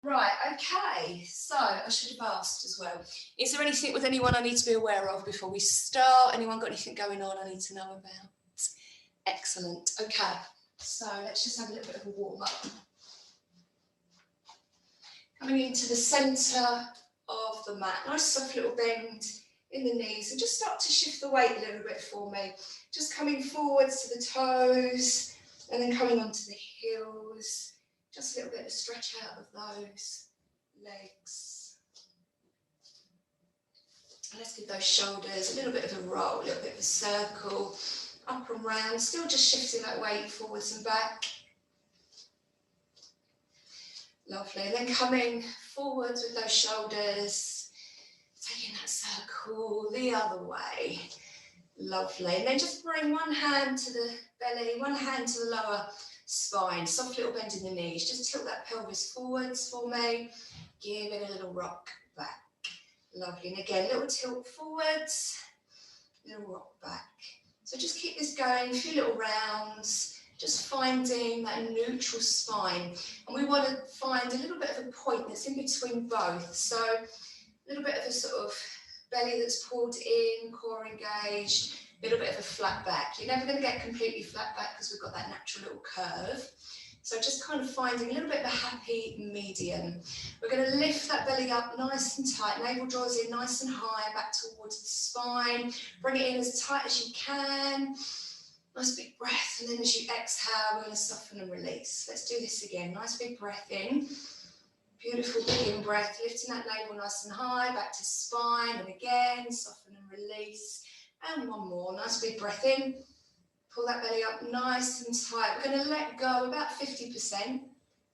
Right, okay, so I should have asked as well. Is there anything with anyone I need to be aware of before we start? Anyone got anything going on I need to know about? Excellent, okay. So let's just have a little bit of a warm up. Coming into the centre of the mat, nice soft little bend in the knees, and just start to shift the weight a little bit for me. Just coming forwards to the toes, and then coming onto the heels. Just a little bit of stretch out of those legs. And let's give those shoulders a little bit of a roll, a little bit of a circle, up and round, still just shifting that weight forwards and back. Lovely, and then coming forwards with those shoulders, taking that circle the other way. Lovely, and then just bring one hand to the belly, one hand to the lower spine, soft little bend in the knees, just tilt that pelvis forwards for me, give it a little rock back. Lovely, and again, little tilt forwards, little rock back. So just keep this going, a few little rounds, just finding that neutral spine. And we want to find a little bit of a point that's in between both. So a little bit of a sort of belly that's pulled in, core engaged, a little bit of a flat back. You're never going to get completely flat back because we've got that natural little curve. So just kind of finding a little bit of a happy medium. We're going to lift that belly up nice and tight. Navel draws in nice and high, back towards the spine. Bring it in as tight as you can. Nice big breath, and then as you exhale, we're going to soften and release. Let's do this again. Nice big breath in. Beautiful big in breath, lifting that navel nice and high, back to spine, and again, soften and release. And one more, nice big breath in. Pull that belly up nice and tight. We're going to let go about 50%, and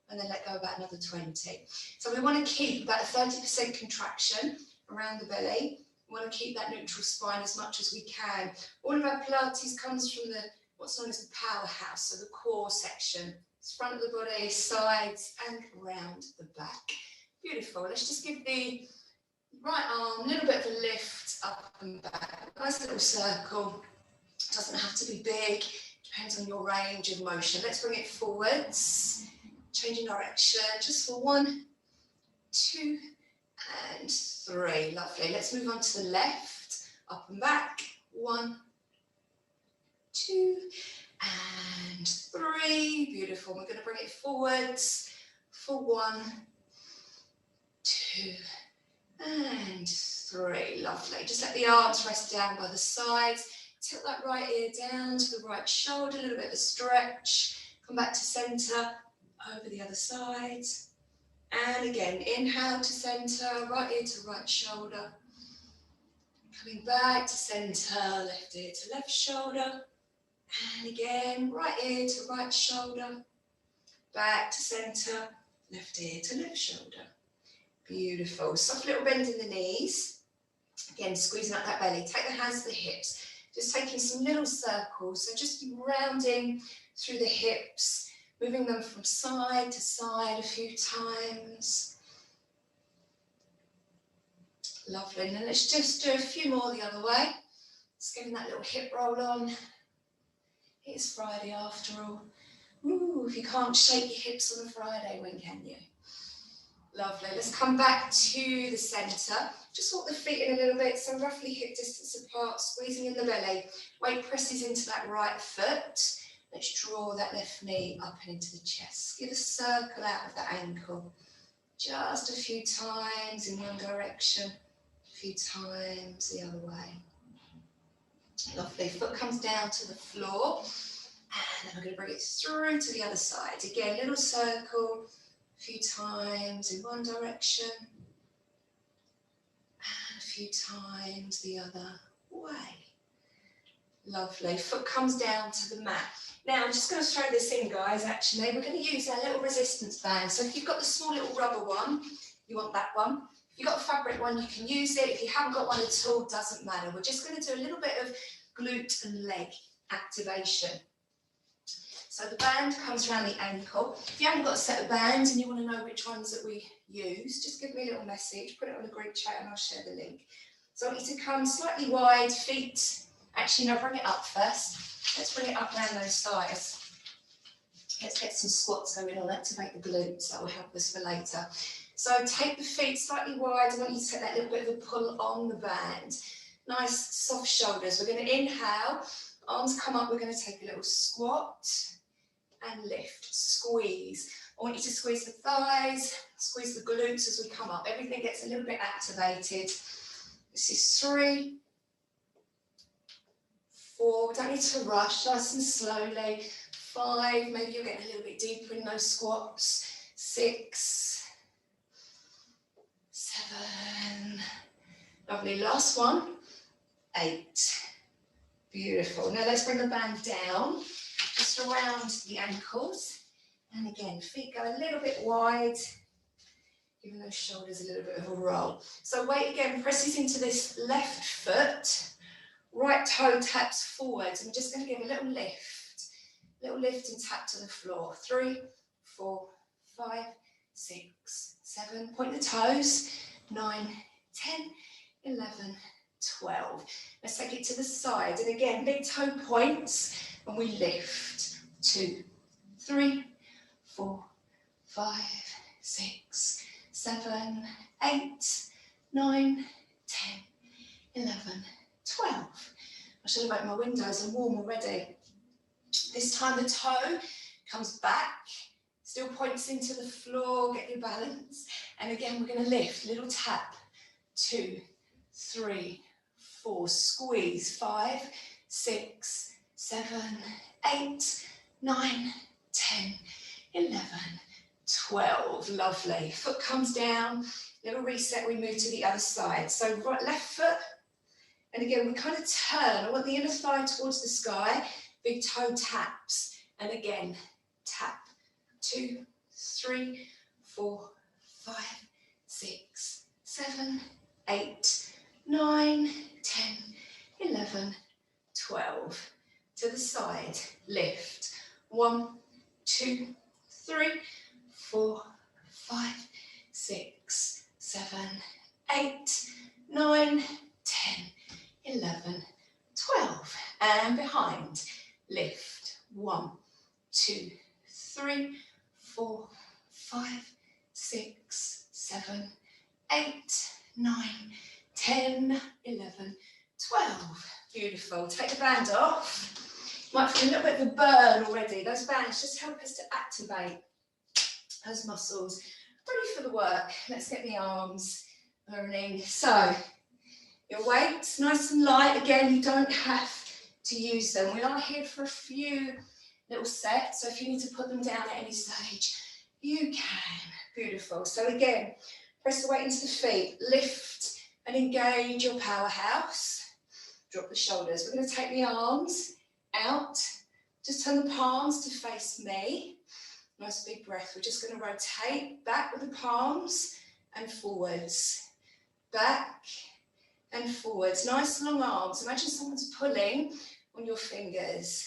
then let go about another 20. So we want to keep that 30% contraction around the belly. We want to keep that neutral spine as much as we can. All of our Pilates comes from what's known as the powerhouse, so the core section. It's front of the body, sides, and round the back. Beautiful. Let's just give the right arm a little bit of a lift up and back. Nice little circle. Doesn't have to be big. Depends on your range of motion. Let's bring it forwards. Changing direction just for 1, 2, and 3. Lovely. Let's move on to the left. Up and back. 1, 2, and 3. Beautiful. We're going to bring it forwards for 1, 2, and 3. Lovely. Just let the arms rest down by the sides. Tilt that right ear down to the right shoulder. A little bit of a stretch. Come back to centre. Over the other side. And again, inhale to centre. Right ear to right shoulder. Coming back to centre. Left ear to left shoulder. And again, right ear to right shoulder. Back to centre. Left ear to left shoulder. Beautiful. Soft little bend in the knees. Again, squeezing up that belly. Take the hands to the hips. Just taking some little circles. So just rounding through the hips. Moving them from side to side a few times. Lovely. And then let's just do a few more the other way. Just getting that little hip roll on. It's Friday after all. Ooh, if you can't shake your hips on a Friday, when can you? Lovely. Let's come back to the centre. Just walk the feet in a little bit, so roughly hip distance apart, squeezing in the belly. Weight presses into that right foot. Let's draw that left knee up and into the chest. Give a circle out of that ankle. Just a few times in one direction, a few times the other way. Lovely. Foot comes down to the floor. And then we're going to bring it through to the other side. Again, little circle. A few times in one direction and a few times the other way. Lovely. Foot comes down to the mat. Now I'm just going to throw this in, guys. Actually, we're going to use our little resistance band. So if you've got the small little rubber one, you want that one. If you've got a fabric one, you can use it. If you haven't got one at all, doesn't matter. We're just going to do a little bit of glute and leg activation. So the band comes around the ankle. If you haven't got a set of bands and you want to know which ones that we use, just give me a little message, put it on a group chat and I'll share the link. So I want you to come slightly wide, feet, actually no, bring it up first. Let's bring it up around those thighs. Let's get some squats going on, activate the glutes, that will help us for later. So take the feet slightly wide. I want you to take that little bit of a pull on the band. Nice soft shoulders. We're going to inhale, arms come up. We're going to take a little squat and lift, squeeze. I want you to squeeze the thighs, squeeze the glutes as we come up. Everything gets a little bit activated. This is 3, 4, we don't need to rush, nice and slowly. 5, maybe you're getting a little bit deeper in those squats. 6, 7, lovely, last one. 8, beautiful. Now let's bring the band down, just around the ankles. And again, feet go a little bit wide, giving those shoulders a little bit of a roll. So weight again presses into this left foot, right toe taps forwards. I'm just going to give a little lift and tap to the floor. 3, 4, 5, 6, 7. Point the toes. 9, 10, 11, 12. Let's take it to the side. And again, big toe points, and we lift. 2, 3, 4, 5, 6, 7, 8, 9, 10, 11, 12. I should have opened my windows, I'm warm already. This time the toe comes back, still points into the floor, get your balance. And again, we're going to lift, little tap. 2, 3, 4, squeeze. 5, 6, 7, 8, 9, 10, 11, 12. Lovely. Foot comes down, little reset, we move to the other side. So right, left foot, and again, we kind of turn. I want the inner thigh towards the sky, big toe taps, and again, tap. 2, 3, 4, 5, 6, 7, 8, 9, 10, 11, 12. To the side, lift. 1, 2, 3, 4, 5, 6, 7, 8, 9, 10, 11, 12. And behind, lift. 1, 2, 3, 4, 5, 6, 7, 8, 9, 10, 11, 12. Beautiful. Take the band off. Might feel a little bit of a burn already. Those bands just help us to activate those muscles. Ready for the work. Let's get the arms burning. So, your weights nice and light. Again, you don't have to use them. We are here for a few little sets, so if you need to put them down at any stage, you can. Beautiful. So again, press the weight into the feet. Lift and engage your powerhouse. Drop the shoulders. We're going to take the arms out. Just turn the palms to face me. Nice big breath. We're just going to rotate back with the palms and forwards. Back and forwards. Nice long arms. Imagine someone's pulling on your fingers.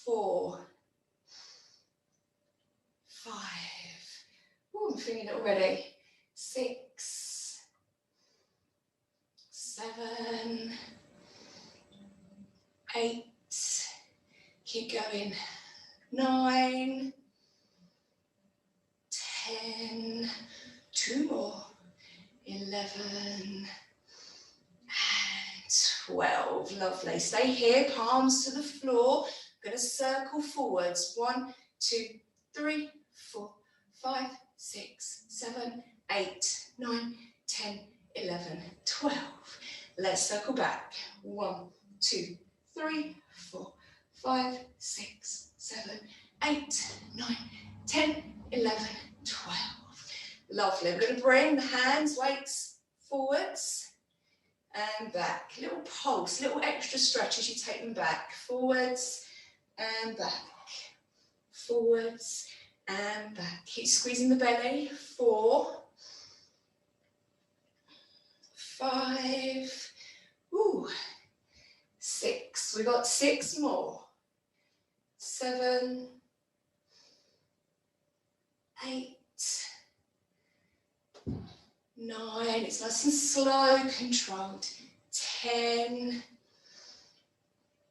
4, 5. Ooh, I'm feeling it already. 6, 7, 8. Keep going. 9, 10. 2 more. 11 and 12. Lovely. Stay here, palms to the floor. I'm going to circle forwards. 1, 2, 3, 4, 5, 6, 7, 8, 9, 10, 11, 12. Let's circle back. 1, 2, 3, 4, 5, 6, 7, 8, 9, 10, 11, 12. Lovely. We're going to bring the hands, weights forwards and back. Little pulse, little extra stretch as you take them back. Forwards and back. Forwards and back. Keep squeezing the belly. 4, 5, 6. We've got 6 more. 7, 8, 9. It's nice and slow, controlled. 10,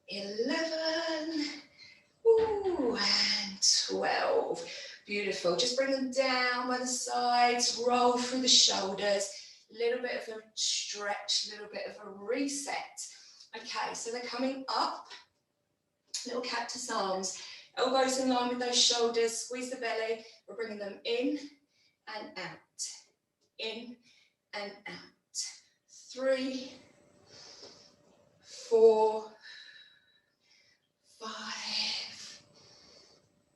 11, and 12. Beautiful. Just bring them down by the sides, roll through the shoulders, a little bit of a stretch, a little bit of a reset. Okay, so they're coming up, little cactus arms, elbows in line with those shoulders, squeeze the belly. We're bringing them in and out, in and out. 3, 4, 5,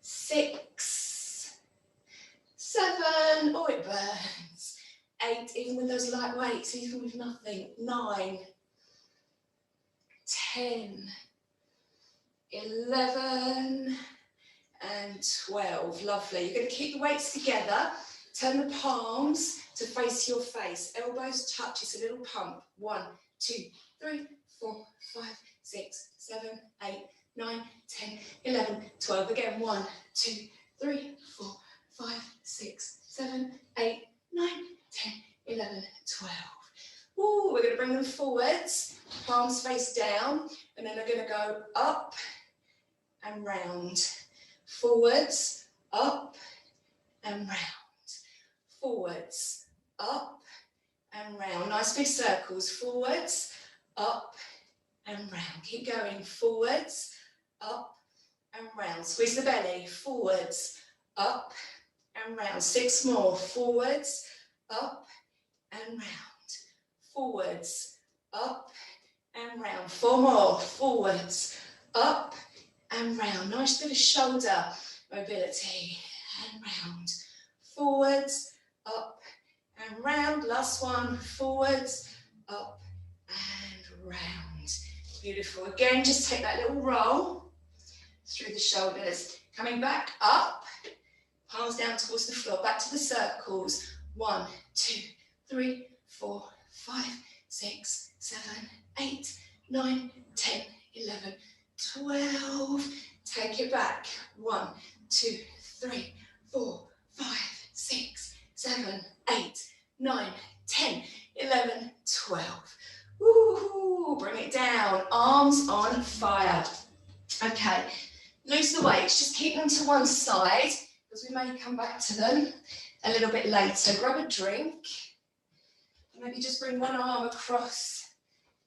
6, 7, oh it burns, 8, even with those light weights, even with nothing, 9, 10, 11, and 12, lovely. You're going to keep the weights together, turn the palms to face your face, elbows touch, it's a little pump, 1, 2, 3, 4, 5, 6, 7, 8, 9, 10, 11, 12, again, 1, 2, 3, 4, 5, 6, 7, 8, 9, 10, 11, 12. Ooh, we're going to bring them forwards, palms face down, and then they're going to go up and round. Forwards, up and round. Forwards, up and round. Nice big circles. Forwards, up and round. Keep going. Forwards, up and round. Squeeze the belly. Forwards, up and round. 6 more. Forwards, up and round. Forwards, up and round. 4 more. Forwards, up and round. Nice bit of shoulder mobility. And round. Forwards, up and round. Last one. Forwards, up and round. Beautiful. Again, just take that little roll through the shoulders. Coming back up. Palms down towards the floor. Back to the circles. 1, 2, 3, 4, 5, 6, 7, 8, 9, 10, 11, 12. Take it back. 1, 2, 3, 4, 5, 6, 7, 8, 9, 10, 11, 12. Woohoo! Bring it down. Arms on fire. Okay. Loose the weights. Just keep them to one side because we may come back to them a little bit later. Grab a drink. Maybe just bring one arm across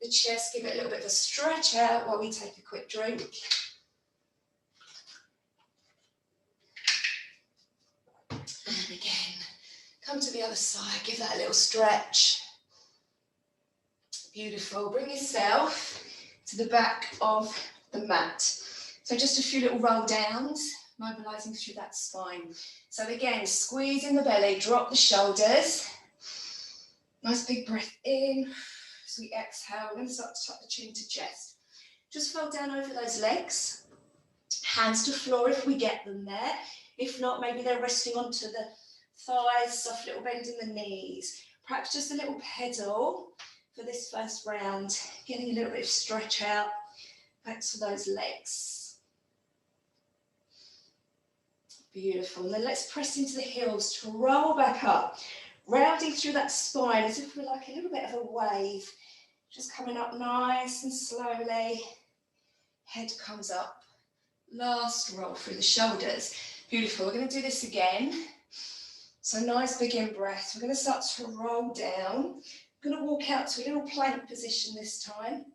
the chest. Give it a little bit of a stretch out while we take a quick drink. And again, come to the other side. Give that a little stretch. Beautiful. Bring yourself to the back of the mat. So just a few little roll downs, mobilizing through that spine. So again, squeeze in the belly, drop the shoulders. Nice big breath in. As we exhale, we're going to start to tuck the chin to chest. Just fold down over those legs. Hands to floor if we get them there. If not, maybe they're resting onto the thighs, soft little bend in the knees. Perhaps just a little pedal for this first round, getting a little bit of stretch out back to those legs. Beautiful. And then let's press into the heels to roll back up, rounding through that spine as if we're like a little bit of a wave, just coming up nice and slowly. Head comes up. Last roll through the shoulders. Beautiful. We're going to do this again. So nice big in breath. We're going to start to roll down. We're going to walk out to a little plank position this time.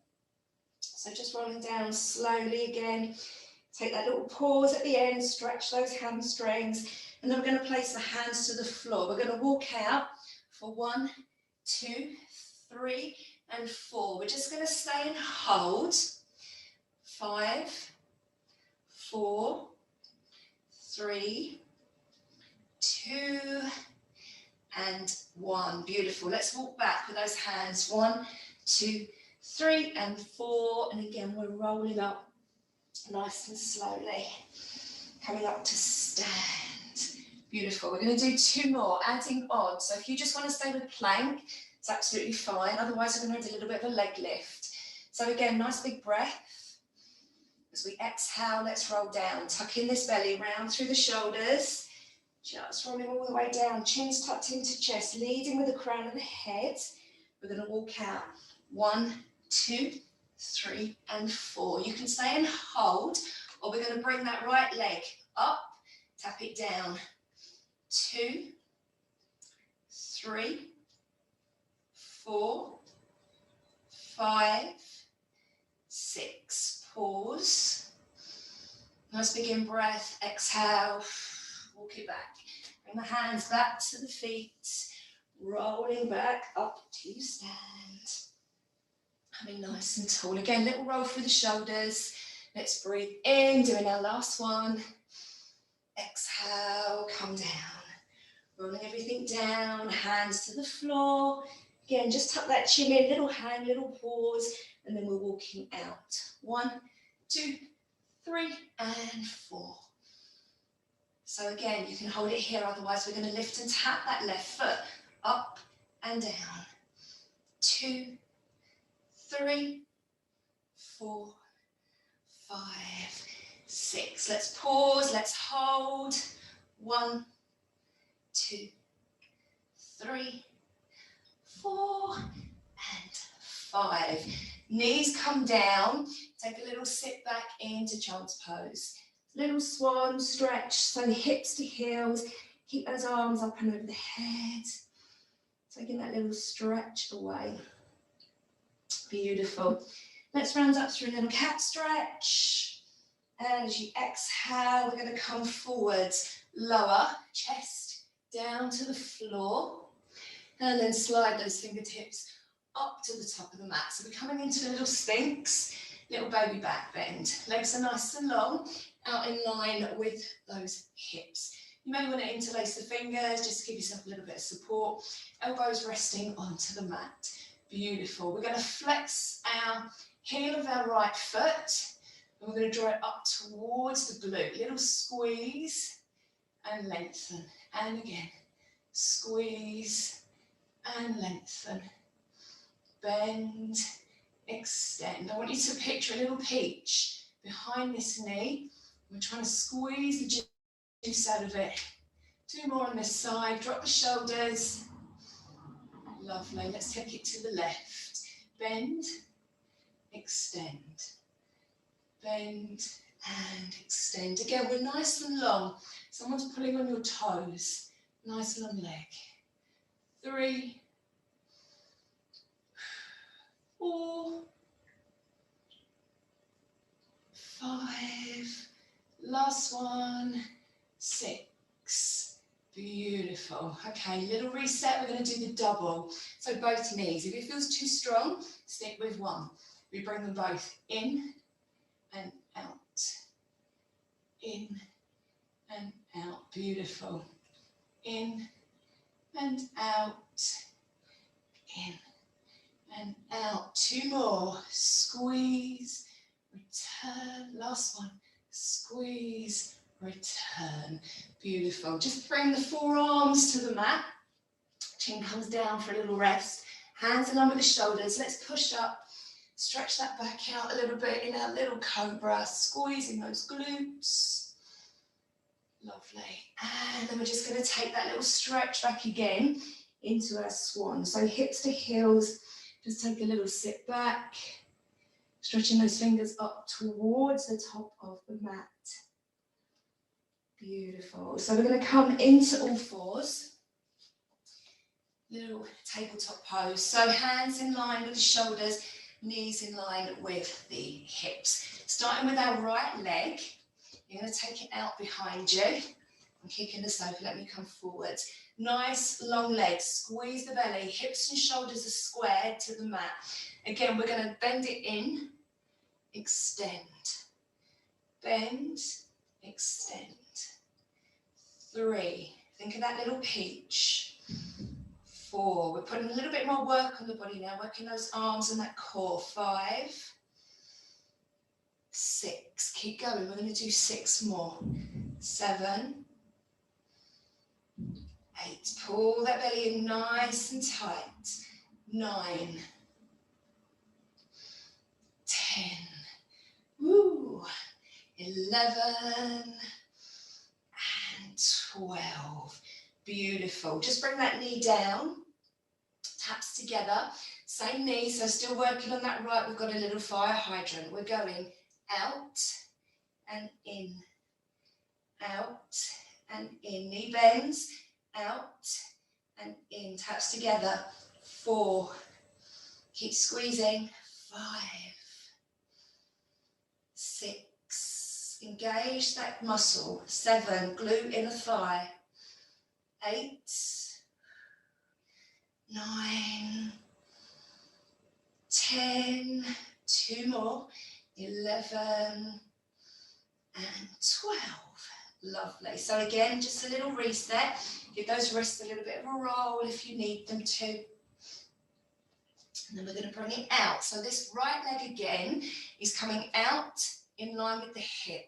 So just rolling down slowly again. Take that little pause at the end, stretch those hamstrings, and then we're going to place the hands to the floor. We're going to walk out for 1, 2, 3, and 4. We're just going to stay and hold. 5, 4, 3, 2, and 1. Beautiful. Let's walk back with those hands. 1, 2, 3, and 4. And again, we're rolling up nice and slowly. Coming up to stand. Beautiful. We're going to do 2 more, adding on. So if you just want to stay with plank, it's absolutely fine. Otherwise, we're going to do a little bit of a leg lift. So again, nice big breath. As we exhale, let's roll down. Tuck in this belly, round through the shoulders. Just rolling all the way down. Chin's tucked into chest, leading with the crown of the head. We're going to walk out. 1, 2, 3, and 4. You can stay and hold, or we're going to bring that right leg up, tap it down. 2, 3, 4, 5, 6. Pause. Nice big in breath. Exhale. Walk it back. Bring the hands back to the feet. Rolling back up to stand. Coming nice and tall. Again, little roll through the shoulders. Let's breathe in. Doing our last one. Exhale. Come down. Rolling everything down. Hands to the floor. Again, just tuck that chin in. Little hang, little pause. And then we're walking out. 1, 2, 3, and 4. So again, you can hold it here, otherwise we're going to lift and tap that left foot up and down. 2, 3, 4, 5, 6. Let's pause, let's hold. 1, 2, 3, 4, and 5. Knees come down. Take a little sit back into child's pose. Little swan stretch, so hips to heels. Keep those arms up and over the head. Taking that little stretch away. Beautiful. Let's round up through a little cat stretch. And as you exhale, we're going to come forwards. Lower, chest down to the floor. And then slide those fingertips up to the top of the mat. So we're coming into a little sphinx. Little baby back bend. Legs are nice and long, out in line with those hips. You may want to interlace the fingers, just to give yourself a little bit of support. Elbows resting onto the mat. Beautiful. We're going to flex our heel of our right foot, and we're going to draw it up towards the glute. Little squeeze and lengthen. And again, squeeze and lengthen. Bend. Extend. I want you to picture a little peach behind this knee. We're trying to squeeze the juice out of it. 2 more on this side. Drop the shoulders. Lovely. Let's take it to the left. Bend, extend. Bend and extend. Again, we're nice and long. Someone's pulling on your toes. Nice long leg. 3, 4, 5, last one, 6. Beautiful. Okay, little reset. We're going to do the double. So both knees. If it feels too strong, stick with one. We bring them both in and out. In and out. Beautiful. In and out. In and out. 2 more. Squeeze, return. Last one. Squeeze, return. Beautiful. Just bring the forearms to the mat. Chin comes down for a little rest. Hands in line with the shoulders. Let's push up. Stretch that back out a little bit in our little cobra. Squeezing those glutes. Lovely. And then we're just going to take that little stretch back again into our swan. So hips to heels. Just take a little sit back, stretching those fingers up towards the top of the mat. Beautiful. So we're going to come into all fours. Little tabletop pose. So hands in line with the shoulders, knees in line with the hips. Starting with our right leg, you're going to take it out behind you. I'm kicking this over, let me come forward. Nice long legs, squeeze the belly, hips and shoulders are squared to the mat. Again, we're going to bend it in, extend, bend, extend. 3, think of that little peach. 4, we're putting a little bit more work on the body now, working those arms and that core. 5, 6, keep going, we're going to do 6 more. 7, 8, pull that belly in nice and tight. 9, 10, woo, 11, and 12. Beautiful. Just bring that knee down, taps together, same knee, so still working on that right. We've got a little fire hydrant. We're going out and in, out and in. Knee bends, out and in. Taps together. 4. Keep squeezing. 5. 6. Engage that muscle. 7. Glute inner thigh. 8. 9. 10. 2 more. 11. And 12. Lovely. So again, just a little reset. Give those wrists a little bit of a roll if you need them to. And then we're going to bring it out. So this right leg again is coming out in line with the hip.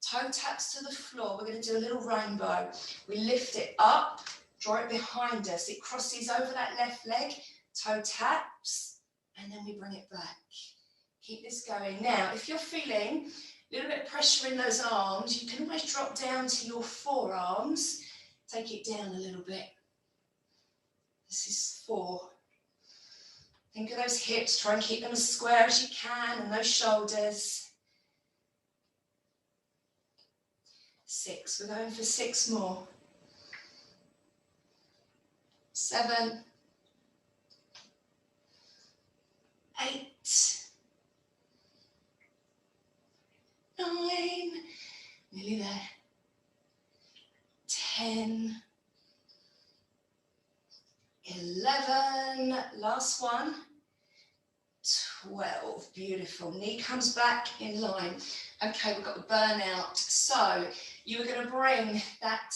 Toe taps to the floor. We're going to do a little rainbow. We lift it up, draw it behind us. It crosses over that left leg, toe taps, and then we bring it back. Keep this going. Now, if you're feeling a little bit of pressure in those arms, you can always drop down to your forearms. Take it down a little bit. This is 4. Think of those hips. Try and keep them as square as you can, and those shoulders. 6. We're going for 6 more. 7. 8. 9. Nearly there. 10. 11. Last one. 12. Beautiful. Knee comes back in line. Okay, we've got the burnout. So you are going to bring that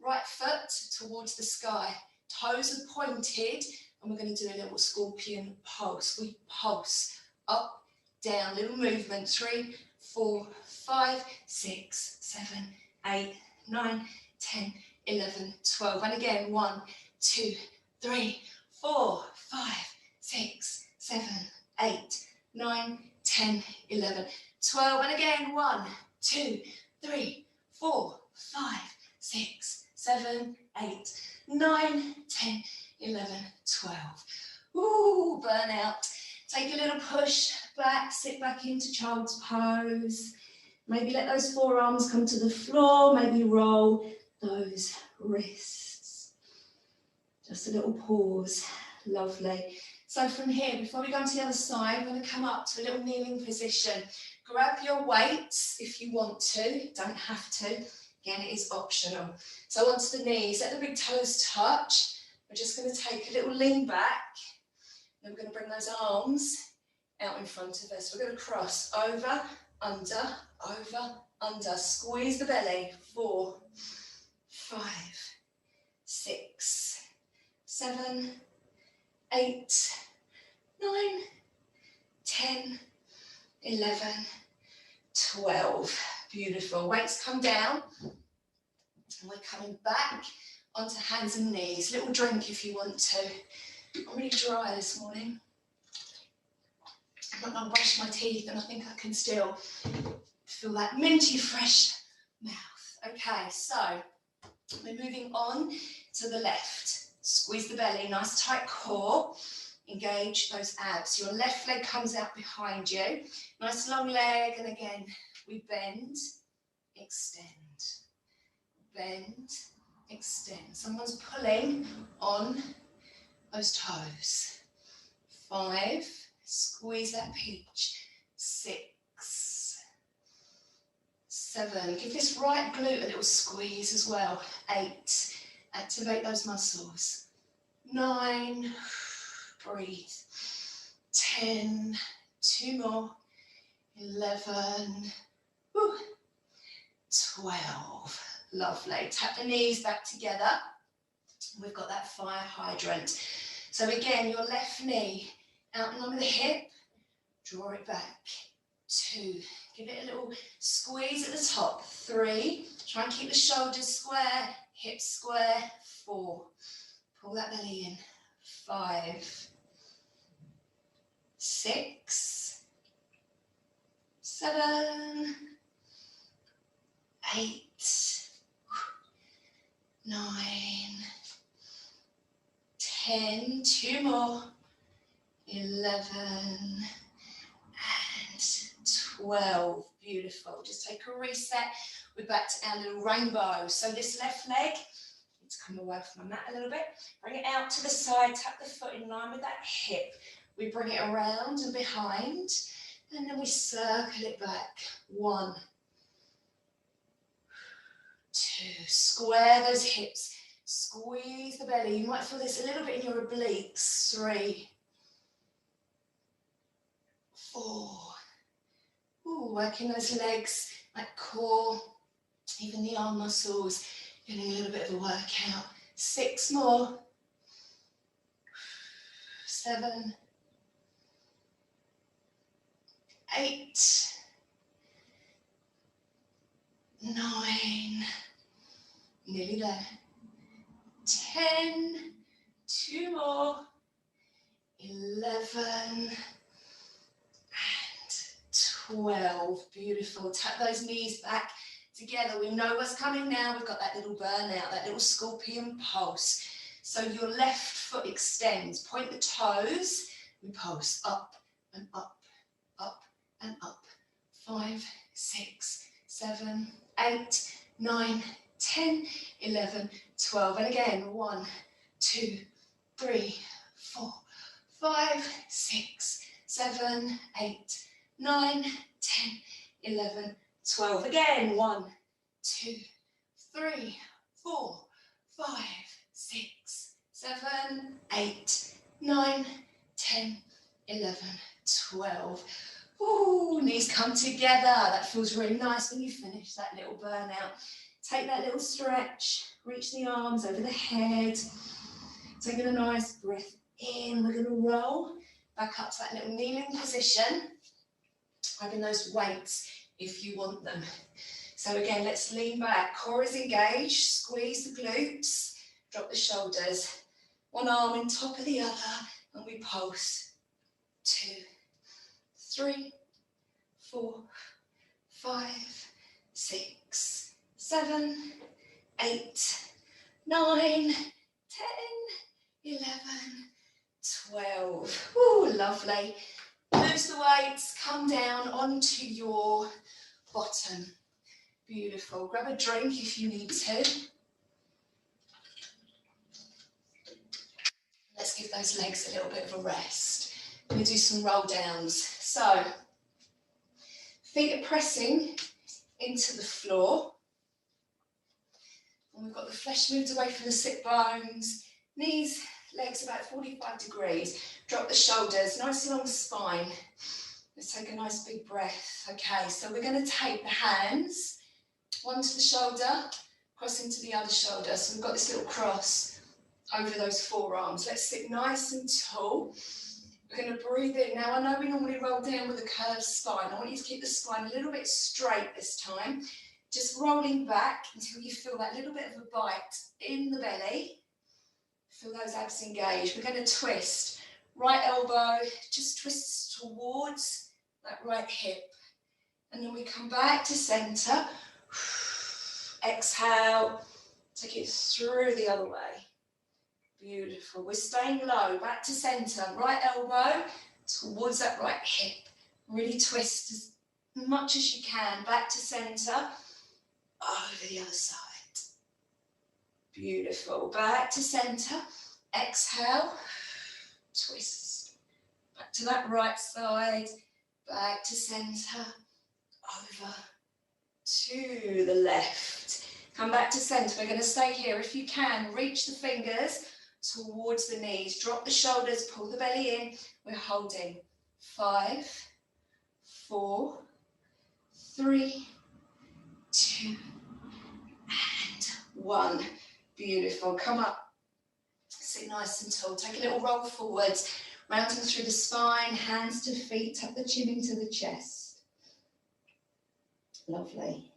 right foot towards the sky. Toes are pointed, and we're going to do a little scorpion pulse. We pulse up, down, little movement. 3, 4, 5, 6, 7, 8, 9, 10, 11, 12. And again, 1, 2, 3, 4, 5, 6, 7, 8, 9, 10, 11, 12. And again, 1, 2, 3, 4, 5, 6, 7, 8, 9, 10, 11, 12. Ooh, burnout. Take a little push back, sit back into child's pose. Maybe let those forearms come to the floor, maybe roll those wrists. Just a little pause. Lovely. So from here, before we go on to the other side, I'm going to come up to a little kneeling position. Grab your weights if you want to, don't have to. Again, it is optional. So onto the knees, let the big toes touch. We're just going to take a little lean back. Then we're going to bring those arms out in front of us. We're going to cross over, under, squeeze the belly. 4, 5, 6, 7, 8, 9, 10, 11, 12. Beautiful. Weights come down. And we're coming back onto hands and knees. Little drink if you want to. I'm really dry this morning. I'm not going to brush my teeth, and I think I can still feel that minty fresh mouth. Okay, so we're moving on to the left. Squeeze the belly, nice tight core. Engage those abs. Your left leg comes out behind you. Nice long leg, and again, we bend, extend. Bend, extend. Someone's pulling on those toes. 5, squeeze that peach. 6, 7, give this right glute a little squeeze as well. 8, activate those muscles. 9, breathe. 10, 2 more. 11, 12. Lovely. Tap the knees back together. We've got that fire hydrant. So again, your left knee out in line with the hip. Draw it back. 2. Give it a little squeeze at the top. 3. Try and keep the shoulders square, hips square. 4. Pull that belly in. 5, 6, 7, 8, 9, 10, 2 more, 11, and 12. Beautiful. Just take a reset. We're back to our little rainbow. So this left leg, Let's come away from my mat a little bit. Bring it out to the side, tap the foot in line with that hip. We bring it around and behind, and then we circle it back. 1, 2, square those hips, squeeze the belly. You might feel this a little bit in your obliques. 3, 4. Ooh, working those legs, that core, even the arm muscles, getting a little bit of a workout. 6 more. 7, 8, 9, nearly there. 10, 2 more. 11, 12, beautiful. Tap those knees back together. We know what's coming now. We've got that little burnout, that little scorpion pulse. So your left foot extends. Point the toes. We pulse up and up, up and up. 5, 6, 7, 8, 9, 10, 11, 12. And again, 1, 2, 3, 4, 5, 6, 7, 8, 9, 10, 11, 12. Again, 1, 2, 3, 4, 5, 6, 7, 8, 9, 10, 11, 12. Ooh, knees come together. That feels really nice when you finish that little burnout. Take that little stretch, reach the arms over the head. Taking a nice breath in. We're going to roll back up to that little kneeling position. Grabbing those weights if you want them. So again, let's lean back. Core is engaged. Squeeze the glutes. Drop the shoulders. One arm on top of the other. And we pulse. 2, 3, 4, 5, 6, 7, 8, 9, 10, 11, 12. Ooh, lovely. Lose the weights, come down onto your bottom. Beautiful. Grab a drink if you need to. Let's give those legs a little bit of a rest. We're going to do some roll downs. So, feet are pressing into the floor. And we've got the flesh moved away from the sit bones. Knees, legs about 45 degrees. Drop the shoulders, nice long spine. Let's take a nice big breath. Okay, so we're going to take the hands, one to the shoulder, cross into the other shoulder. So we've got this little cross over those forearms. Let's sit nice and tall. We're going to breathe in. Now, I know we normally roll down with a curved spine. I want you to keep the spine a little bit straight this time. Just rolling back until you feel that little bit of a bite in the belly. Feel those abs engaged. We're going to twist. Right elbow just twists towards that right hip. And then we come back to centre. Exhale. Take it through the other way. Beautiful. We're staying low. Back to centre. Right elbow towards that right hip. Really twist as much as you can. Back to centre. Over the other side. Beautiful. Back to centre. Exhale. Twist. Back to that right side. Back to centre. Over to the left. Come back to centre. We're going to stay here. If you can, reach the fingers towards the knees. Drop the shoulders. Pull the belly in. We're holding. 5, 4, 3, 2, and 1. Beautiful. Come up. Sit nice and tall. Take a little roll forwards. Rounding through the spine. Hands to feet. Tuck the chin into the chest. Lovely.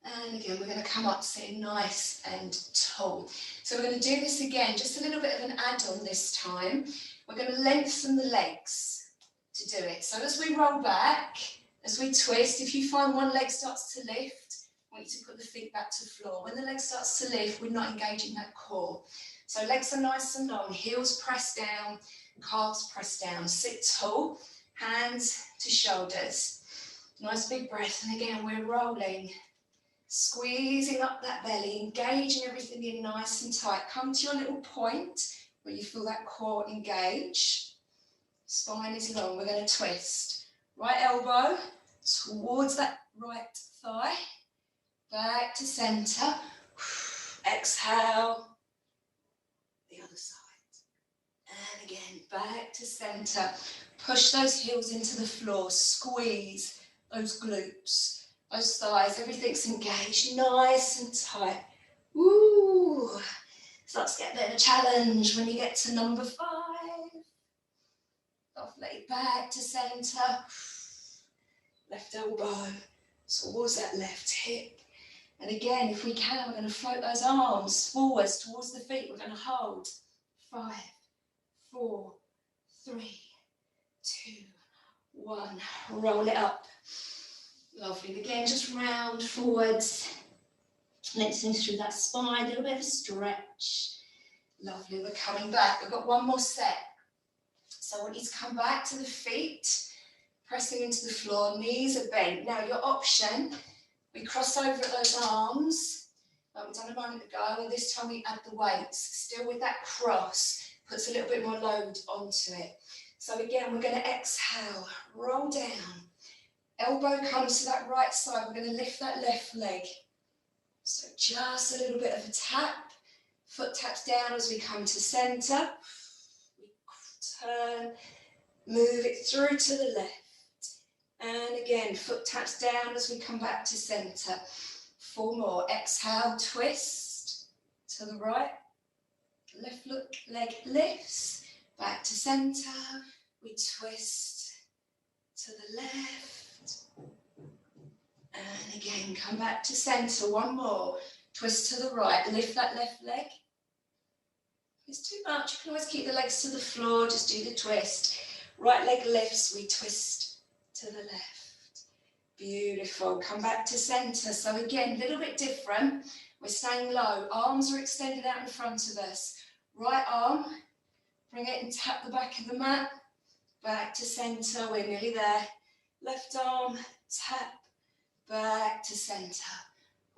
And again, we're going to come up sitting nice and tall. So we're going to do this again. Just a little bit of an add-on this time. We're going to lengthen the legs to do it. So as we roll back, as we twist, if you find one leg starts to lift, I want you to put the feet back to the floor. When the leg starts to lift, we're not engaging that core. So legs are nice and long, heels press down, calves press down. Sit tall, hands to shoulders. Nice big breath, and again we're rolling Squeezing up that belly, engaging everything in nice and tight. Come to your little point where you feel that core engage. Spine is long. We're going to twist. Right elbow towards that right thigh. Back to center. Exhale. The other side. And again, back to center. Push those heels into the floor. Squeeze those glutes, those thighs. Everything's engaged, nice and tight. Ooh. Starts to get a bit of a challenge when you get to number 5. Lovely. Back to center. Left elbow towards that left hip. And again, if we can, we're going to float those arms forwards towards the feet. We're going to hold. 5, 4, 3, 2, 1. Roll it up. Lovely. Again, just round forwards. Lengthening through that spine. A little bit of a stretch. Lovely. We're coming back. We've got one more set. So I want you to come back to the feet. Pressing into the floor. Knees are bent. Now your option, we cross over at those arms. Like we've done a moment ago. And this time we add the weights. Still with that cross. Puts a little bit more load onto it. So again, we're going to exhale, roll down. Elbow comes to that right side. We're going to lift that left leg. So just a little bit of a tap. Foot taps down as we come to center. We turn, move it through to the left. And again, foot taps down as we come back to center. 4 more. Exhale, twist to the right. Left leg lifts, back to center, we twist to the left, and again, come back to center, 1 more, twist to the right, lift that left leg. If it's too much, you can always keep the legs to the floor, just do the twist. Right leg lifts, we twist to the left. Beautiful, come back to center. So again, a little bit different. We're staying low, arms are extended out in front of us. Right arm, bring it and tap the back of the mat. Back to center, we're nearly there. Left arm, tap, back to center.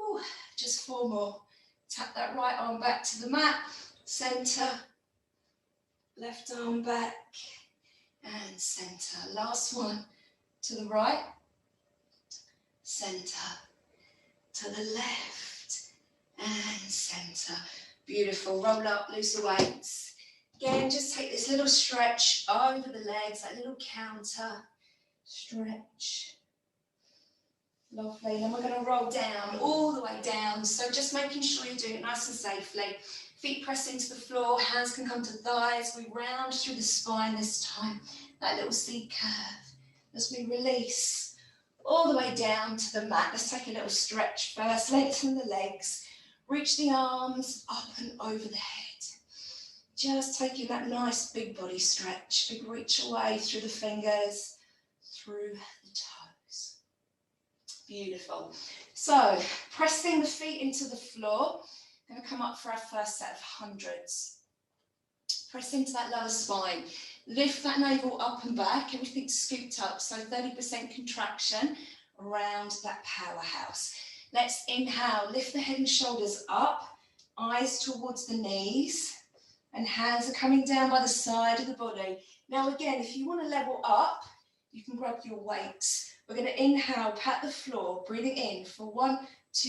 Ooh, just 4 more. Tap that right arm back to the mat. Center, left arm back, and center. Last one, to the right, center, to the left, and center. Beautiful. Roll up, loose the weights. Again, just take this little stretch over the legs, that little counter stretch. Lovely. And then we're going to roll down, all the way down. So just making sure you're doing it nice and safely. Feet press into the floor, hands can come to thighs. We round through the spine this time. That little C curve as we release all the way down to the mat. Let's take a little stretch first. Lengthen the legs. Reach the arms up and over the head. Just taking that nice big body stretch. Big reach away through the fingers, through the toes. Beautiful. So, pressing the feet into the floor. Going to come up for our first set of hundreds. Press into that lower spine. Lift that navel up and back. Everything's scooped up. So 30% contraction around that powerhouse. Let's inhale, lift the head and shoulders up, eyes towards the knees, and hands are coming down by the side of the body. Now again, if you want to level up, you can grab your weights. We're going to inhale, pat the floor, breathing in for 1, 2,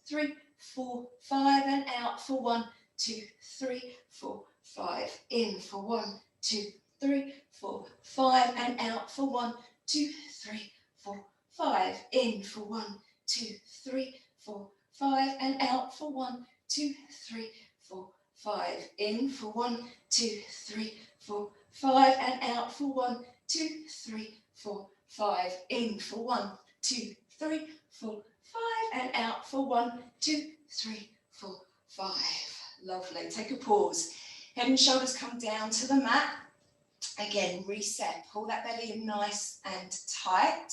3, 4, 5, and out for 1, 2, 3, 4, 5. In for 1, 2, 3, 4, 5, and out for 1, 2, 3, 4, 5. In for 1, 2, 3, 4, 5, and out for 1, 2, 3, 4, 5. In for 1, 2, 3, 4, 5, and out for 1, 2, 3, 4, 5. In for 1, 2, 3, 4, 5, and out for 1, 2, 3, 4, 5. Lovely. Take a pause. Head and shoulders come down to the mat. Again, reset. Pull that belly in nice and tight.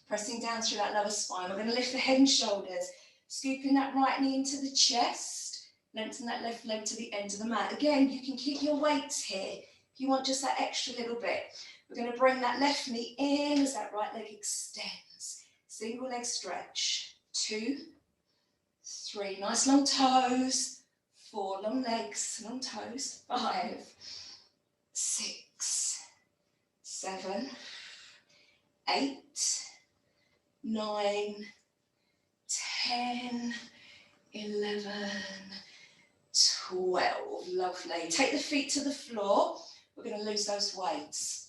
Pressing down through that lower spine. We're going to lift the head and shoulders. Scooping that right knee into the chest. Lengthen that left leg to the end of the mat. Again, you can keep your weights here if you want just that extra little bit. We're going to bring that left knee in as that right leg extends. Single leg stretch. 2, 3, nice long toes, 4, long legs, long toes, 5, 6, 7, 8, 9, 10, 11, 12, lovely. Take the feet to the floor. We're going to lose those weights.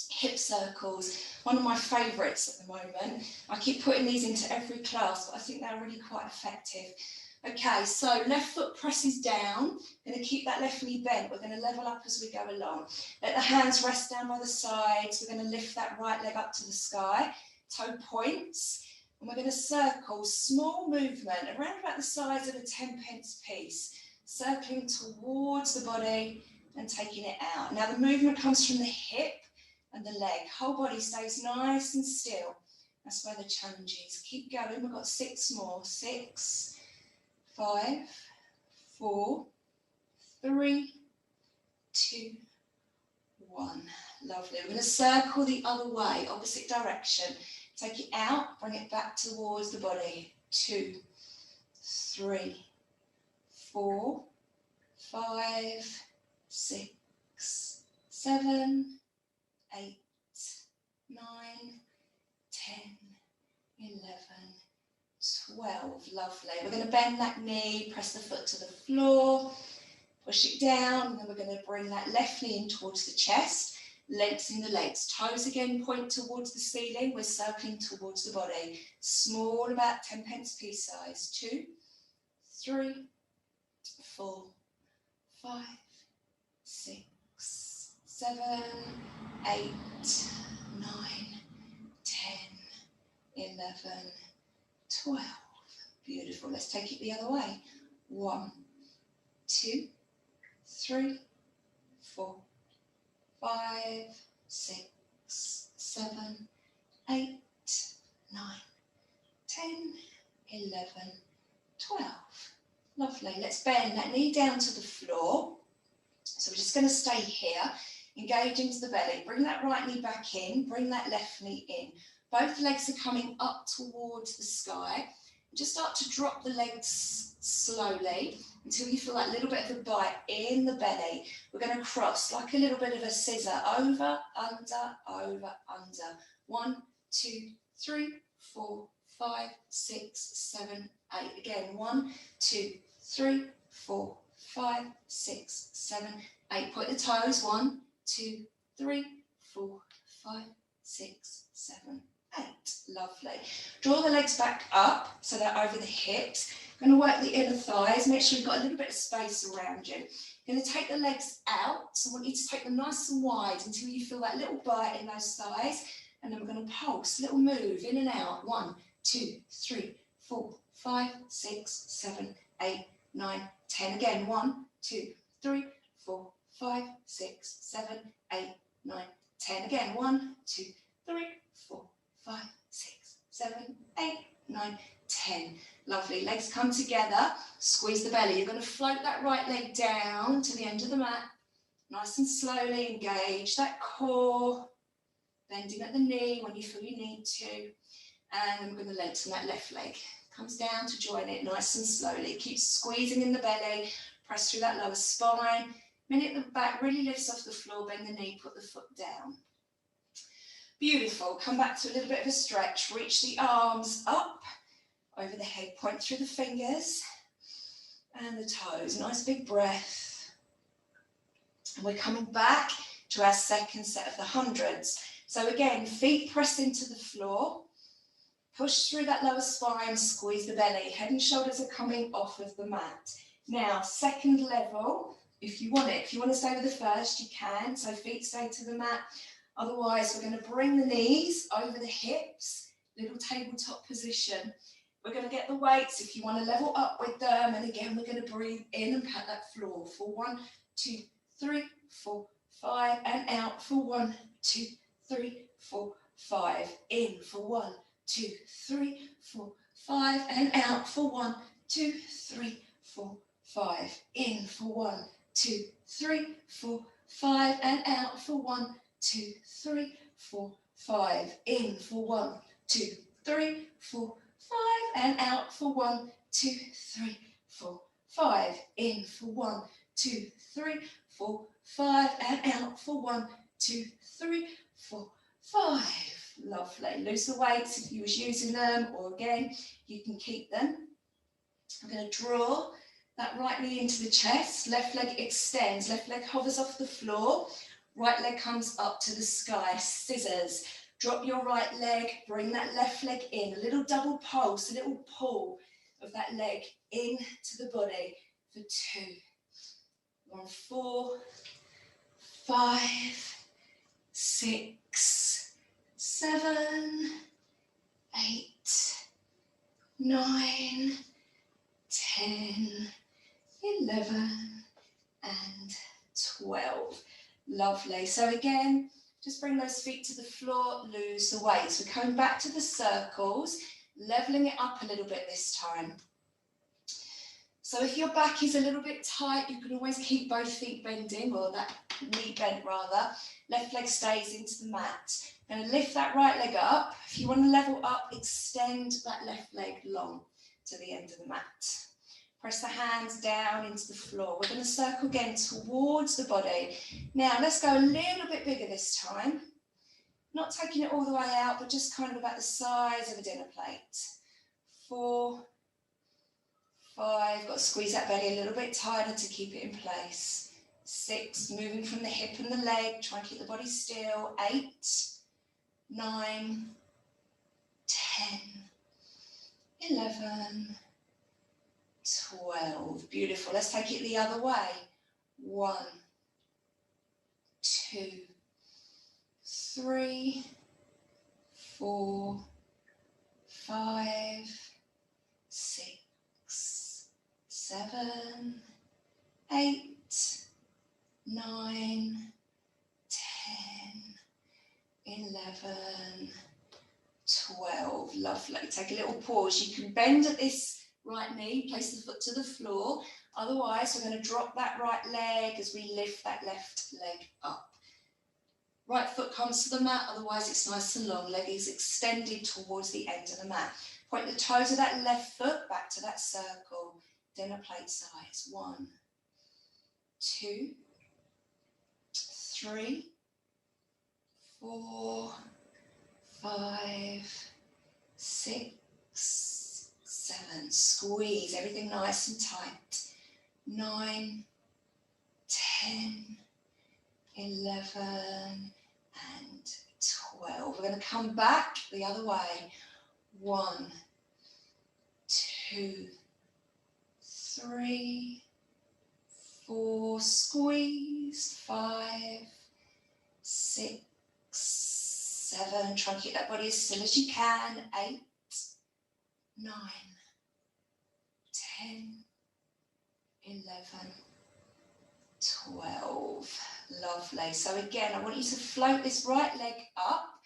Hip circles, one of my favourites at the moment. I keep putting these into every class, but I think they're really quite effective. Okay, so left foot presses down. Going to keep that left knee bent. We're going to level up as we go along. Let the hands rest down by the sides. We're going to lift that right leg up to the sky. Toe points. And we're going to circle, small movement, around about the size of a 10pence piece. Circling towards the body and taking it out. Now the movement comes from the hip and the leg. Whole body stays nice and still. That's where the challenge is. Keep going. We've got 6 more. 6, 5, 4, 3, 2, 1. Lovely. We're going to circle the other way, opposite direction. Take it out, bring it back towards the body. 2, 3, 4, 5, 6, 7, 8, 9, 10, 11, 12. Lovely. We're going to bend that knee, press the foot to the floor, push it down, and then we're going to bring that left knee in towards the chest, lengthen the legs. Toes again point towards the ceiling. We're circling towards the body. Small, about 10pence piece size. 2, 3, 4, 5, 6, 7, 8, 9, 10, 11, 12. Beautiful. Let's take it the other way. 1, 2, 3, 4, 5, 6, 7, 8, 9, 10, 11, 12. Lovely. Let's bend that knee down to the floor. So we're just going to stay here. Engage into the belly. Bring that right knee back in. Bring that left knee in. Both legs are coming up towards the sky. Just start to drop the legs slowly until you feel that little bit of a bite in the belly. We're going to cross like a little bit of a scissor. Over, under, over, under. 1, 2, 3, 4, 5, 6, 7, 8. Again, 1, 2, 3, 4, 5, 6, 7, 8. Point the toes. 1, 2, 3, 4, 5, 6, 7, 8. Lovely. Draw the legs back up so they're over the hips. Going to work the inner thighs. Make sure you've got a little bit of space around you. Going to take the legs out. So I want you to take them nice and wide until you feel that little bite in those thighs. And then we're going to pulse, little move in and out. 1, 2, 3, 4, 5, 6, 7, 8, 9, 10. Again, 1, 2, 3, 4, 5, 6, 7, 8, 9, 10. Again, 1, 2, 3, 4, 5, 6, 7, 8, 9, 10. Lovely. Legs come together. Squeeze the belly. You're going to float that right leg down to the end of the mat. Nice and slowly engage that core. Bending at the knee when you feel you need to. And then we're going to lengthen that left leg. Comes down to join it nice and slowly. Keep squeezing in the belly. Press through that lower spine. Minute the back really lifts off the floor. Bend the knee. Put the foot down. Beautiful. Come back to a little bit of a stretch. Reach the arms up over the head. Point through the fingers and the toes. Nice big breath. And we're coming back to our second set of the hundreds. So again, feet press into the floor. Push through that lower spine. Squeeze the belly. Head and shoulders are coming off of the mat. Now, second level, if you want it. If you want to stay with the first, you can. So feet stay to the mat. Otherwise, we're going to bring the knees over the hips, little tabletop position. We're going to get the weights if you want to level up with them. And again, we're going to breathe in and pat that floor for 1, 2, 3, 4, 5, and out for 1, 2, 3, 4, 5. In for 1, 2, 3, 4, 5, and out for 1, 2, 3, 4, 5. In for 1, 2, 3, 4, 5, and out for 1, 2, 3, 4, 5. In for 1, 2, 3, 4, 5, and out for 1, 2, 3, 4, 5. In for 1, 2, 3, 4, 5. And out for 1, 2, 3, 4, 5. Lovely. Lose the weights if you was using them, or again, you can keep them. I'm going to draw that right knee into the chest. Left leg extends. Left leg hovers off the floor. Right leg comes up to the sky. Scissors. Drop your right leg. Bring that left leg in. A little double pulse, a little pull of that leg into the body for 2. 1, 4, 5, 6, 7, 8, 9, 10, 11, and 12. Lovely. So again, just bring those feet to the floor, lose the weight. So we're coming back to the circles, leveling it up a little bit this time. So if your back is a little bit tight, you can always keep both feet bending, or that knee bent rather. Left leg stays into the mat. Going to lift that right leg up. If you want to level up, extend that left leg long to the end of the mat. Press the hands down into the floor. We're going to circle again towards the body. Now let's go a little bit bigger this time. Not taking it all the way out, but just kind of about the size of a dinner plate. 4, 5, got to squeeze that belly a little bit tighter to keep it in place. 6, moving from the hip and the leg, try and keep the body still. 8, 9, 10, 11, 12. Beautiful. Let's take it the other way. 1, 2, 3, 4, 5, 6, 7, 8, 9, 10, 11, 12. Lovely. Take a little pause. You can bend at this right knee, place the foot to the floor. Otherwise, we're going to drop that right leg as we lift that left leg up. Right foot comes to the mat, otherwise it's nice and long. Leg is extended towards the end of the mat. Point the toes of that left foot back to that circle. Dinner plate size. 1, 2, 3, 4, 5, 6, 7. Squeeze everything nice and tight. 9, 10, 11, and 12. We're going to come back the other way. 1, 2, 3, 4. Squeeze. 5, 6, 7. Try and keep that body as still as you can. 8, 9, 10, 11, 12. Lovely. So again, I want you to float this right leg up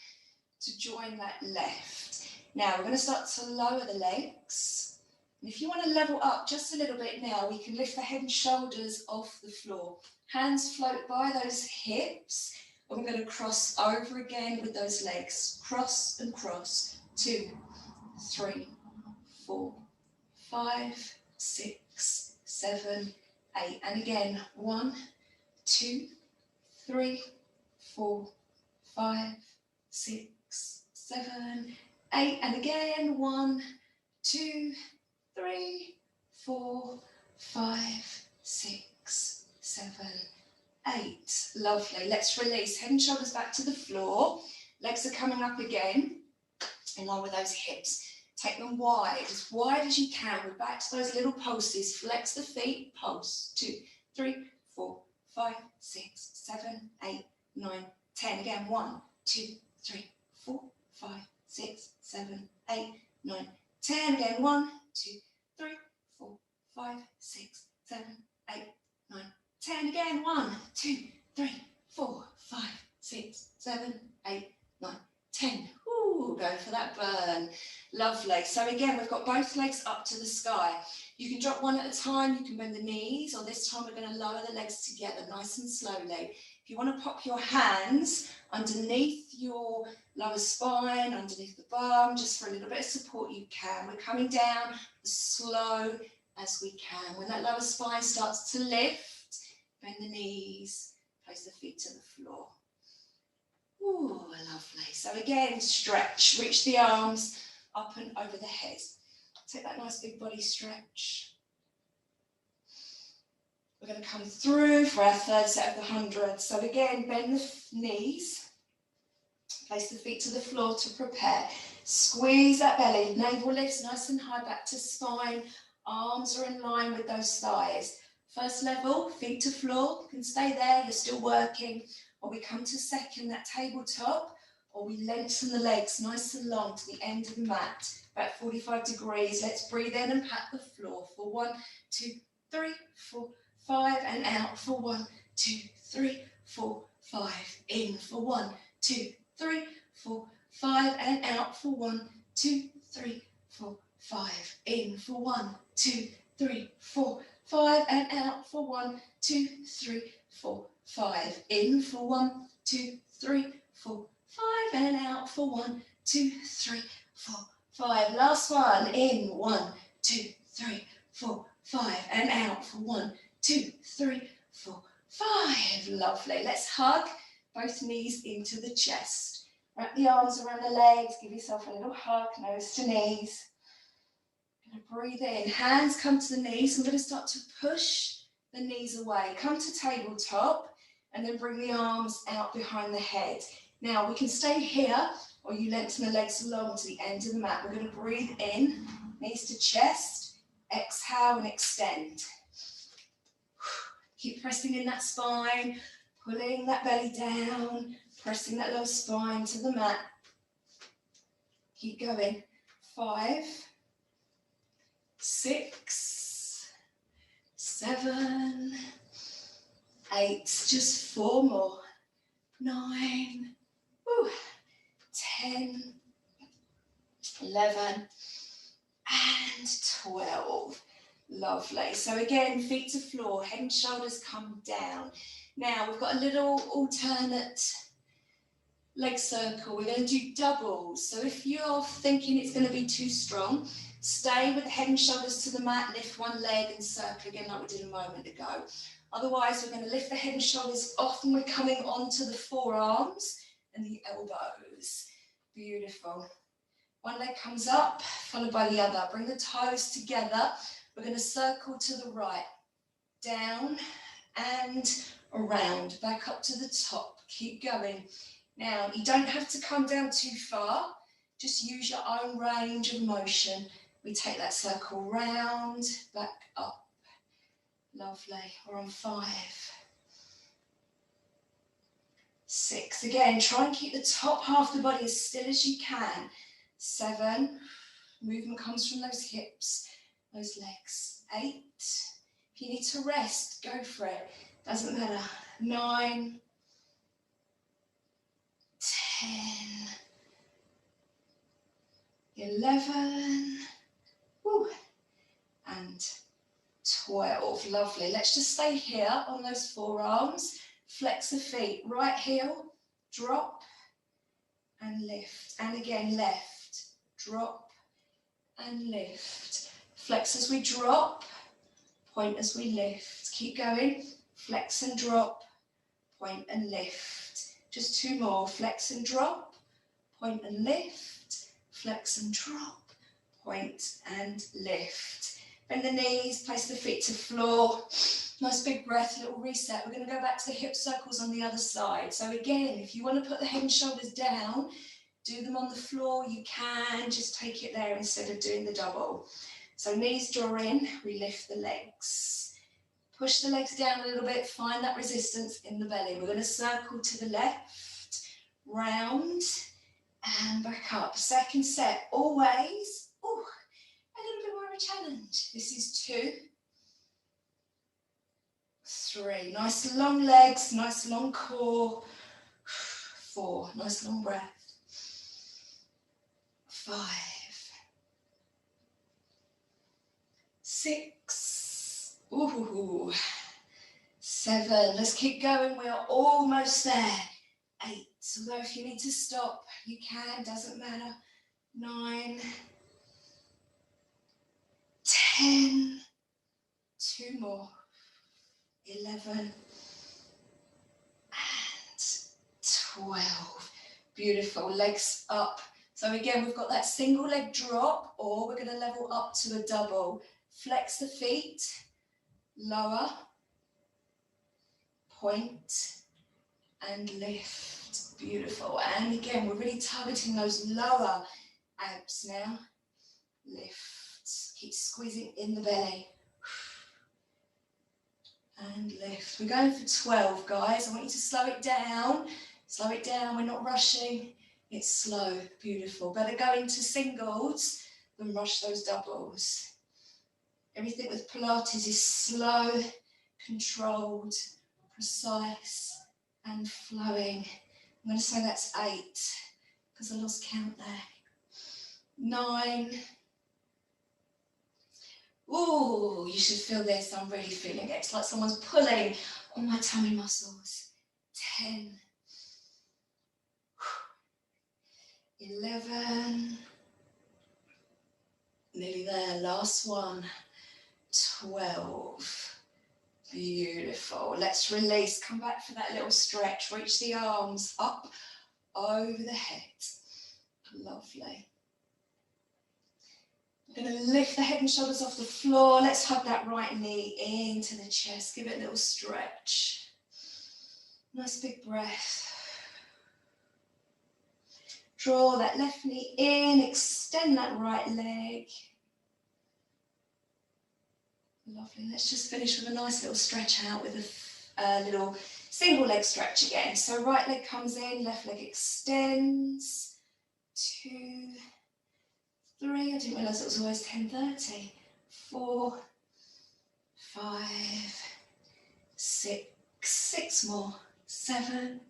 to join that left. Now we're going to start to lower the legs. And if you want to level up just a little bit now, we can lift the head and shoulders off the floor. Hands float by those hips. And we're going to cross over again with those legs. Cross and cross. 2, 3, 4, 5, 6, 7, 8. And again, 1, 2, 3, 4, 5, 6, 7, 8. And again, 1, 2, 3, 4, 5, 6, 7, 8. Lovely. Let's release. Head and shoulders back to the floor. Legs are coming up again in line with those hips. Take them wide as you can. We're back to those little pulses. Flex the feet. Pulse. 2, 3, 4, 5, 6, 7, 8, 9, 10. Again. 1, 2, 3, 4, 5, 6, 7, 8, 9, 10. Again. 1, 2, 3, 4, 5, 6, 7, 8, 9, 10. Again. 1, 2, 3, 4, 5, 6, 7, 8, 9, 10. Ooh, go for that burn. Lovely. So again, we've got both legs up to the sky. You can drop one at a time. You can bend the knees, or this time we're going to lower the legs together nice and slowly. If you want to pop your hands underneath your lower spine, underneath the bum, just for a little bit of support, you can. We're coming down as slow as we can. When that lower spine starts to lift, bend the knees, place the feet to the floor. Ooh, lovely. So again, stretch, reach the arms up and over the head. Take that nice big body stretch. We're going to come through for our third set of the 100. So again, bend the knees, place the feet to the floor to prepare. Squeeze that belly, navel lifts nice and high back to spine. Arms are in line with those thighs. First level, feet to floor. You can stay there, you're still working. Or we come to second, that tabletop, or we lengthen the legs nice and long to the end of the mat, about 45 degrees. Let's breathe in and pat the floor for 1, 2, 3, 4, 5, and out for 1, 2, 3, 4, 5. In for 1, 2, 3, 4, 5, and out for 1, 2, 3, 4, 5. In for 1, 2, 3, 4, 5, and out for 1, 2, 3, 4, 5. In for 1, 2, 3, 4, 5, and out for 1, 2, 3, 4, 5. Last one. In 1, 2, 3, 4, 5, and out for 1, 2, 3, 4, 5. Lovely. Let's hug both knees into the chest. Wrap the arms around the legs. Give yourself a little hug, nose to knees. Going to breathe in. Hands come to the knees. I'm going to start to push the knees away. Come to tabletop and then bring the arms out behind the head. Now we can stay here or you lengthen the legs along to the end of the mat. We're going to breathe in, knees to chest, exhale and extend. Keep pressing in that spine, pulling that belly down, pressing that lower spine to the mat. Keep going. 5, 6, 7, 8, just 4 more. 9, 10, 11, and 12. Lovely. So again, feet to floor, head and shoulders come down. Now we've got a little alternate leg circle. We're going to do doubles. So if you're thinking it's going to be too strong, stay with the head and shoulders to the mat, lift one leg and circle again like we did a moment ago. Otherwise, we're going to lift the head and shoulders off and we're coming onto the forearms and the elbows. Beautiful. One leg comes up, followed by the other. Bring the toes together. We're going to circle to the right, down and around, back up to the top. Keep going. Now, you don't have to come down too far. Just use your own range of motion. We take that circle round, back up. Lovely. We're on 5, 6. Again, try and keep the top half of the body as still as you can. 7. Movement comes from those hips, those legs. 8. If you need to rest, go for it. Doesn't matter. 9, 10, 11, and 12. Lovely. Let's just stay here on those forearms. Flex the feet. Right heel, drop and lift. And again, left, drop and lift. Flex as we drop, point as we lift. Keep going. Flex and drop, point and lift. Just 2 more. Flex and drop, point and lift. Flex and drop, point and lift. Bend the knees, place the feet to floor. Nice big breath, little reset. We're going to go back to the hip circles on the other side. So again, if you want to put the head and shoulders down, do them on the floor. You can just take it there instead of doing the double. So knees draw in, we lift the legs. Push the legs down a little bit, find that resistance in the belly. We're going to circle to the left, round, and back up. Second set, always. A little bit more of a challenge. This is 2, 3. Nice long legs, nice long core. 4. Nice long breath. 5, 6. 7. 7. Let's keep going. We are almost there. 8. Although if you need to stop, you can. Doesn't matter. 9. 10. 2 more. 11. And 12. Beautiful. Legs up. So again, we've got that single leg drop, or we're going to level up to a double. Flex the feet. Lower. Point. And lift. Beautiful. And again, we're really targeting those lower abs now. Lift. Keep squeezing in the belly. And lift. We're going for 12, guys. I want you to slow it down. Slow it down. We're not rushing. It's slow. Beautiful. Better go into singles than rush those doubles. Everything with Pilates is slow, controlled, precise, and flowing. I'm going to say that's 8 because I lost count there. 9. Ooh, you should feel this. I'm really feeling it. It's like someone's pulling on my tummy muscles. 10. 11. Nearly there. Last one. 12. Beautiful. Let's release. Come back for that little stretch. Reach the arms up over the head. Lovely. We're going to lift the head and shoulders off the floor. Let's hug that right knee into the chest. Give it a little stretch. Nice big breath. Draw that left knee in. Extend that right leg. Lovely. Let's just finish with a nice little stretch out with a little single leg stretch again. So right leg comes in, left leg extends. 2, 3. I didn't realise it was always 10:30. 4, 5, 6. 6 more. 7,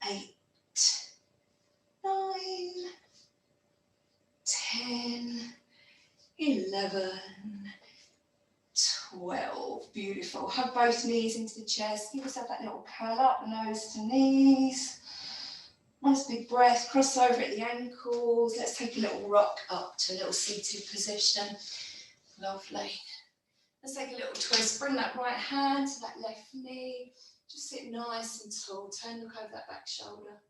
8, 9, 10, 11, 12. Beautiful. Hug both knees into the chest. Give yourself that little curl up, nose to knees. Nice big breath. Cross over at the ankles. Let's take a little rock up to a little seated position. Lovely. Let's take a little twist. Bring that right hand to that left knee. Just sit nice and tall. Turn, look over that back shoulder.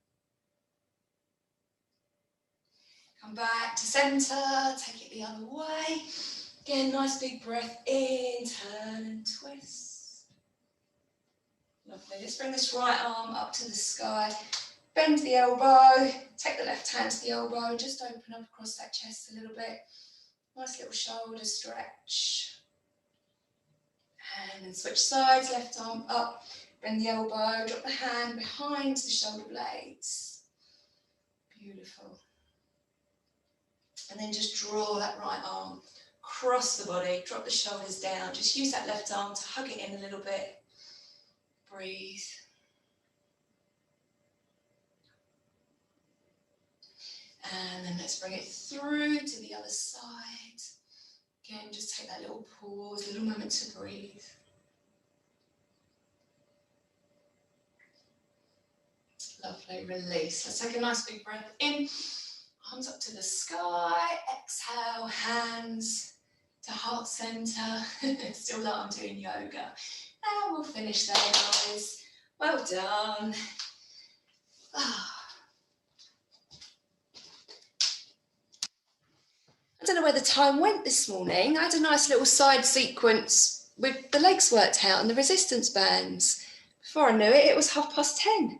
Come back to centre. Take it the other way. Again, nice big breath in, turn and twist. Lovely. Let's bring this right arm up to the sky. Bend the elbow. Take the left hand to the elbow and just open up across that chest a little bit. Nice little shoulder stretch. And then switch sides, left arm up. Bend the elbow, drop the hand behind the shoulder blades. Beautiful. And then just draw that right arm. Cross the body, drop the shoulders down. Just use that left arm to hug it in a little bit. Breathe. And then let's bring it through to the other side. Again, just take that little pause, a little moment to breathe. Lovely, release. Let's take a nice big breath in. Arms up to the sky. Exhale, hands to heart center. Still like I'm doing yoga. And we'll finish there, guys. Well done. I don't know where the time went this morning. I had a nice little side sequence with the legs worked out and the resistance bands. Before I knew it, it was 10:30.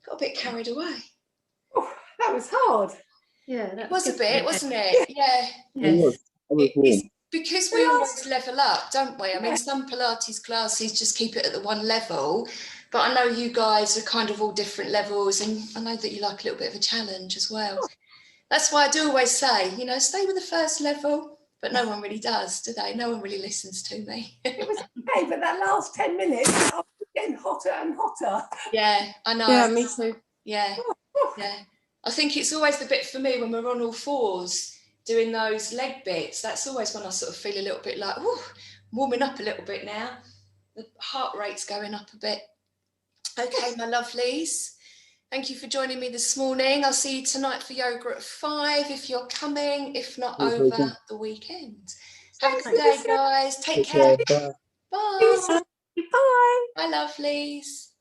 Got a bit carried away. Oh, that was hard. Yeah, it was a bit, wasn't it? Yeah. Yes. It's because we always level up, don't we? I mean, some Pilates classes just keep it at the one level, but I know you guys are kind of all different levels, and I know that you like a little bit of a challenge as well. That's why I do always say, you know, stay with the first level, but no one really does, do they? No one really listens to me. It was okay, but that last 10 minutes, I was getting hotter and hotter. Yeah, I know. Yeah, me too. Yeah, yeah. I think it's always the bit for me when we're on all fours doing those leg bits. That's always when I sort of feel a little bit like, oh, warming up a little bit now. the heart rate's going up a bit. Okay, my lovelies. Thank you for joining me this morning. I'll see you tonight for yoga at 5 if you're coming, if not over the weekend. Have a good day, guys. Take care. Bye. Bye. Bye. Bye, lovelies.